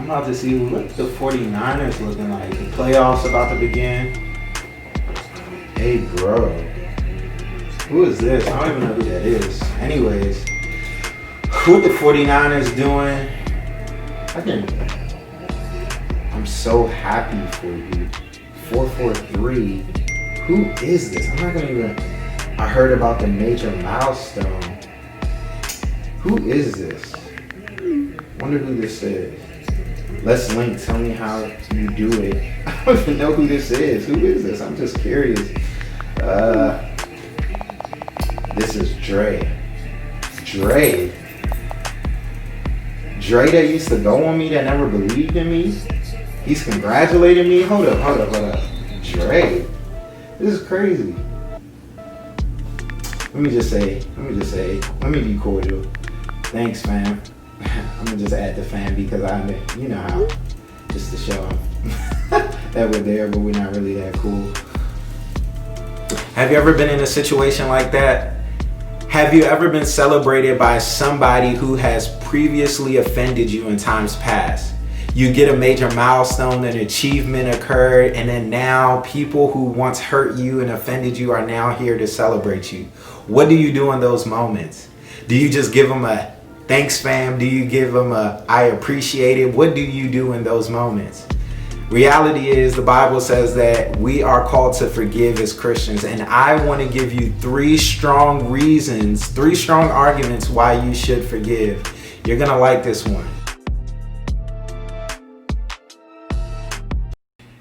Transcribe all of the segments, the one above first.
I'm about to see what the 49ers looking like. The playoffs about to begin. Hey, bro. Who is this? I don't even know who that is. Anyways, what the 49ers doing? I'm so happy for you. 443. Who is this? I'm not gonna even. I heard about the major milestone. Who is this? Wonder who this is. Let's link. Tell me how you do it. I don't even know who this is. Who is this? I'm just curious. This is Dre. Dre that used to go on me, that never believed in me. He's congratulating me. Hold up. Dre. This is crazy. Let me be cordial. Thanks, fam. I'm gonna just add the fam because you know how, just to show that we're there, but we're not really that cool. Have you ever been in a situation like that? Have you ever been celebrated by somebody who has previously offended you in times past? You get a major milestone, an achievement occurred, and then now people who once hurt you and offended you are now here to celebrate you. What do you do in those moments? Do you just give them a thanks, fam? Do you give them a I appreciate it? What do you do in those moments? Reality is, the Bible says that we are called to forgive as Christians, and I want to give you 3 strong reasons, 3 strong arguments why you should forgive. You're gonna like this one.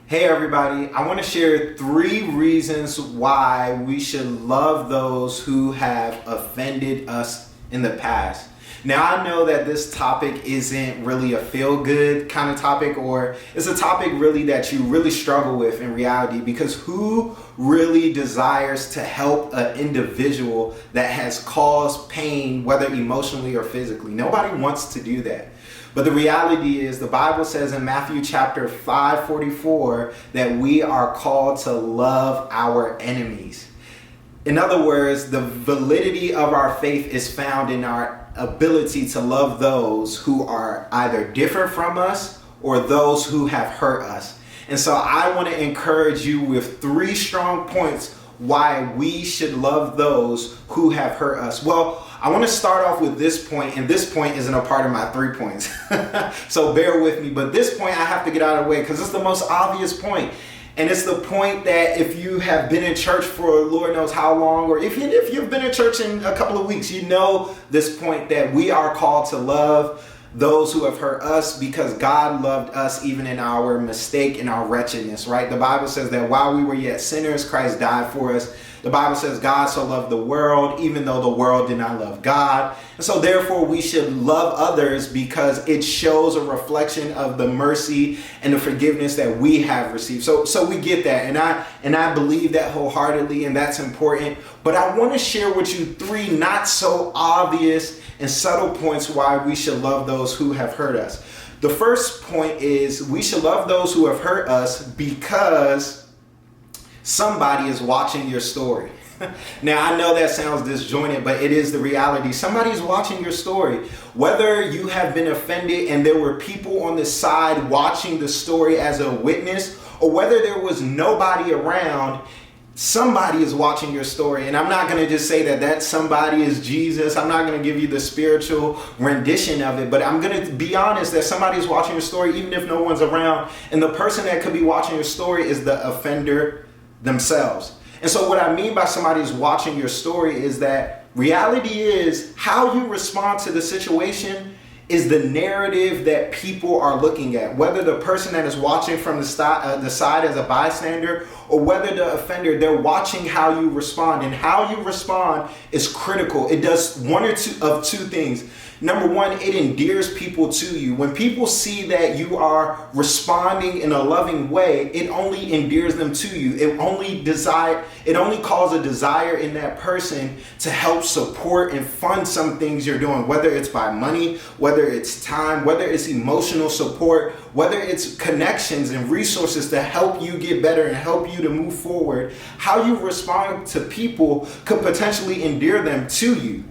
Hey everybody, I want to share 3 reasons why we should love those who have offended us in the past. Now, I know that this topic isn't really a feel-good kind of topic, or it's a topic really that you really struggle with in reality, because who really desires to help an individual that has caused pain, whether emotionally or physically? Nobody wants to do that. But the reality is, the Bible says in Matthew chapter 5:44 that we are called to love our enemies. In other words, the validity of our faith is found in our ability to love those who are either different from us or those who have hurt us. And so I want to encourage you with 3 strong points why we should love those who have hurt us. Well, I want to start off with this point, and this point isn't a part of my 3 points. So bear with me, but this point I have to get out of the way because it's the most obvious point. And it's the point that if you have been in church for Lord knows how long, or if you've been in church in a couple of weeks, you know this point that we are called to love those who have hurt us because God loved us even in our mistake, in our wretchedness, right? The Bible says that while we were yet sinners, Christ died for us. The Bible says God so loved the world, even though the world did not love God. And so therefore we should love others because it shows a reflection of the mercy and the forgiveness that we have received. So we get that. And I believe that wholeheartedly, and that's important. But I want to share with you 3 not so obvious and subtle points why we should love those who have hurt us. The first point is we should love those who have hurt us because somebody is watching your story. Now, I know that sounds disjointed, but it is the reality. Somebody is watching your story. Whether you have been offended and there were people on the side watching the story as a witness, or whether there was nobody around, somebody is watching your story. And I'm not going to just say that somebody is Jesus. I'm not going to give you the spiritual rendition of it, but I'm going to be honest that somebody is watching your story even if no one's around. And the person that could be watching your story is the offender themselves. And so what I mean by somebody is watching your story is that reality is how you respond to the situation is the narrative that people are looking at. Whether the person that is watching from the side as a bystander, or whether the offender, they're watching how you respond. And how you respond is critical. It does one or two things. Number one, it endears people to you. When people see that you are responding in a loving way, it only endears them to you. It only calls a desire in that person to help support and fund some things you're doing, whether it's by money, whether it's time, whether it's emotional support, whether it's connections and resources to help you get better and help you to move forward. How you respond to people could potentially endear them to you.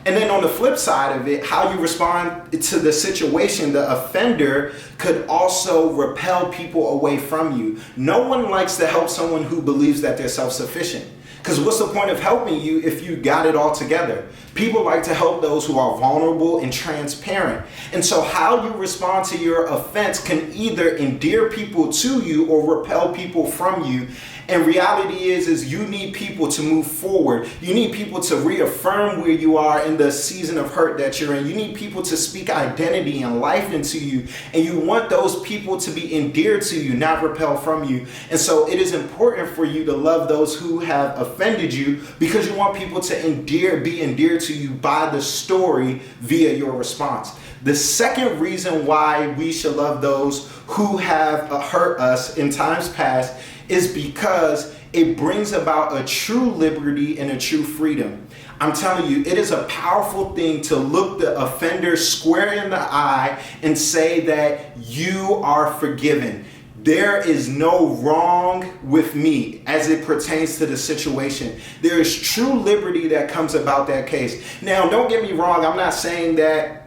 And then on the flip side of it, how you respond to the situation, the offender could also repel people away from you. No one likes to help someone who believes that they're self-sufficient. Because what's the point of helping you if you got it all together? People like to help those who are vulnerable and transparent. And so how you respond to your offense can either endear people to you or repel people from you. And reality is you need people to move forward. You need people to reaffirm where you are in the season of hurt that you're in. You need people to speak identity and life into you. And you want those people to be endeared to you, not repel from you. And so it is important for you to love those who have offended you, because you want people to be endeared to you by the story via your response. The second reason why we should love those who have hurt us in times past is because it brings about a true liberty and a true freedom. I'm telling you, it is a powerful thing to look the offender square in the eye and say that you are forgiven. There is no wrong with me as it pertains to the situation. There is true liberty that comes about that case. Now, don't get me wrong. I'm not saying that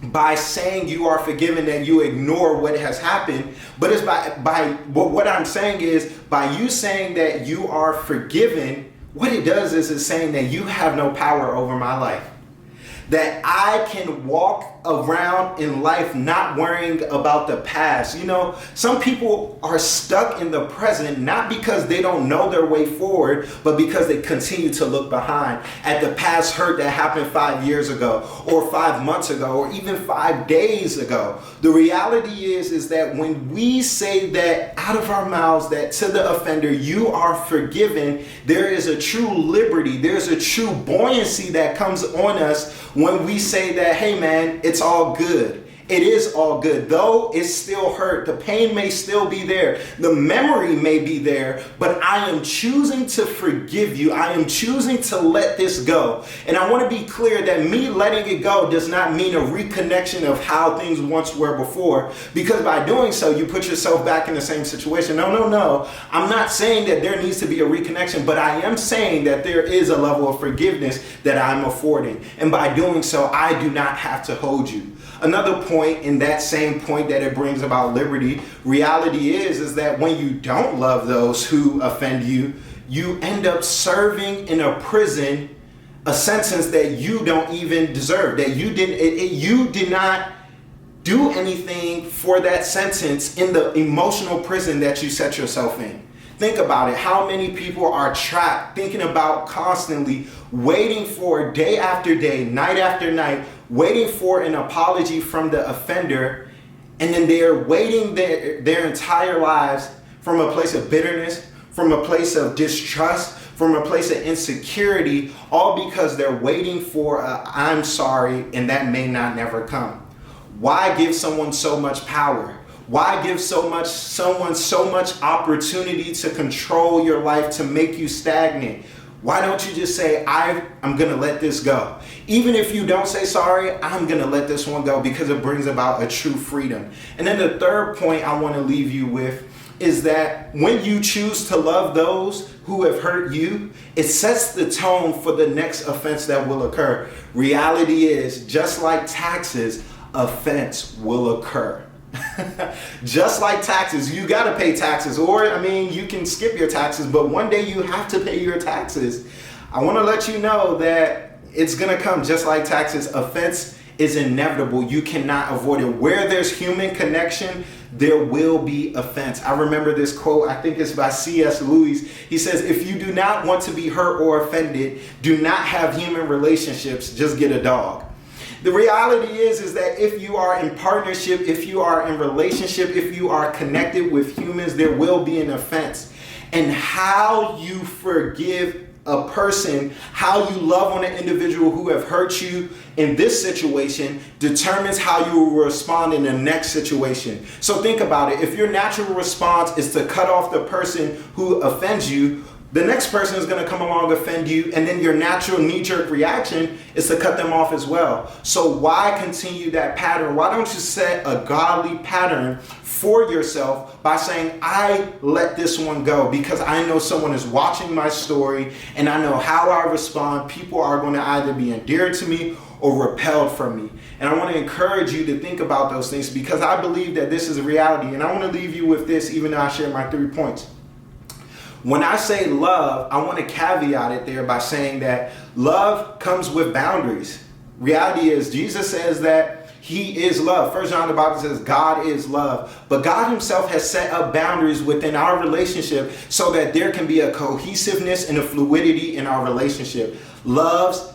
by saying you are forgiven that you ignore what has happened, but it's what I'm saying is by you saying that you are forgiven, what it does is it's saying that you have no power over my life. That I can walk around in life not worrying about the past. You know, some people are stuck in the present, not because they don't know their way forward, but because they continue to look behind at the past hurt that happened 5 years ago, or 5 months ago, or even 5 days ago. The reality is that when we say that out of our mouths, that to the offender, you are forgiven, there is a true liberty, there's a true buoyancy that comes on us when we say that, hey man, it's all good. It is all good. Though it's still hurt, the pain may still be there, the memory may be there, but I am choosing to forgive you. I am choosing to let this go. And I want to be clear that me letting it go does not mean a reconnection of how things once were before, because by doing so, you put yourself back in the same situation. No. I'm not saying that there needs to be a reconnection, but I am saying that there is a level of forgiveness that I'm affording. And by doing so, I do not have to hold you. Another point in that same point that it brings about liberty, reality is that when you don't love those who offend you, you end up serving in a prison a sentence that you don't even deserve, that you did not do anything for that sentence in the emotional prison that you set yourself in. Think about it. How many people are trapped thinking about constantly waiting for day after day, night after night, waiting for an apology from the offender, and then they're waiting their entire lives from a place of bitterness, from a place of distrust, from a place of insecurity, all because they're waiting for I'm sorry, and that may not never come. Why give someone so much power? Why give someone so much opportunity to control your life, to make you stagnant? Why don't you just say, I'm going to let this go? Even if you don't say sorry, I'm going to let this one go, because it brings about a true freedom. And then the third point I want to leave you with is that when you choose to love those who have hurt you, it sets the tone for the next offense that will occur. Reality is, just like taxes, offense will occur. Just like taxes, you got to pay taxes, or you can skip your taxes, but one day you have to pay your taxes. I want to let you know that it's going to come just like taxes. Offense is inevitable. You cannot avoid it. Where there's human connection, there will be offense. I remember this quote, I think it's by C.S. Lewis. He says, if you do not want to be hurt or offended, do not have human relationships, just get a dog. The reality is that if you are in partnership, if you are in relationship, if you are connected with humans, there will be an offense. And how you forgive a person, how you love on an individual who have hurt you in this situation determines how you will respond in the next situation. So think about it. If your natural response is to cut off the person who offends you, the next person is going to come along, offend you, and then your natural knee-jerk reaction is to cut them off as well. So why continue that pattern? Why don't you set a godly pattern for yourself by saying, I let this one go because I know someone is watching my story and I know how I respond. People are going to either be endeared to me or repelled from me. And I want to encourage you to think about those things because I believe that this is a reality. And I want to leave you with this, even though I share my 3 points. When I say love, I want to caveat it there by saying that love comes with boundaries. Reality is, Jesus says that he is love. 1 John, the Bible says God is love. But God himself has set up boundaries within our relationship so that there can be a cohesiveness and a fluidity in our relationship. Love,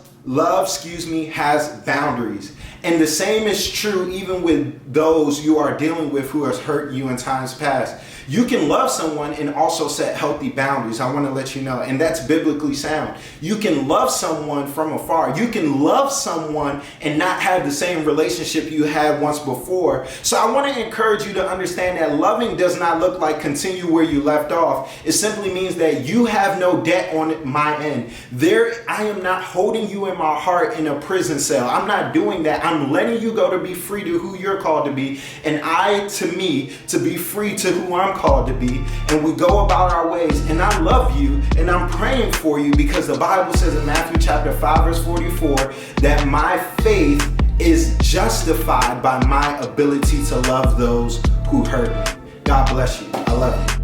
has boundaries. And the same is true even with those you are dealing with who has hurt you in times past. You can love someone and also set healthy boundaries. I want to let you know. And that's biblically sound. You can love someone from afar. You can love someone and not have the same relationship you had once before. So I want to encourage you to understand that loving does not look like continue where you left off. It simply means that you have no debt on my end. I am not holding you in my heart in a prison cell. I'm not doing that. I'm letting you go to be free to who you're called to be. And to be free to who I'm called to be, and we go about our ways. And I love you and I'm praying for you because the Bible says in Matthew chapter 5 verse 44 that my faith is justified by my ability to love those who hurt me. God bless you. I love you.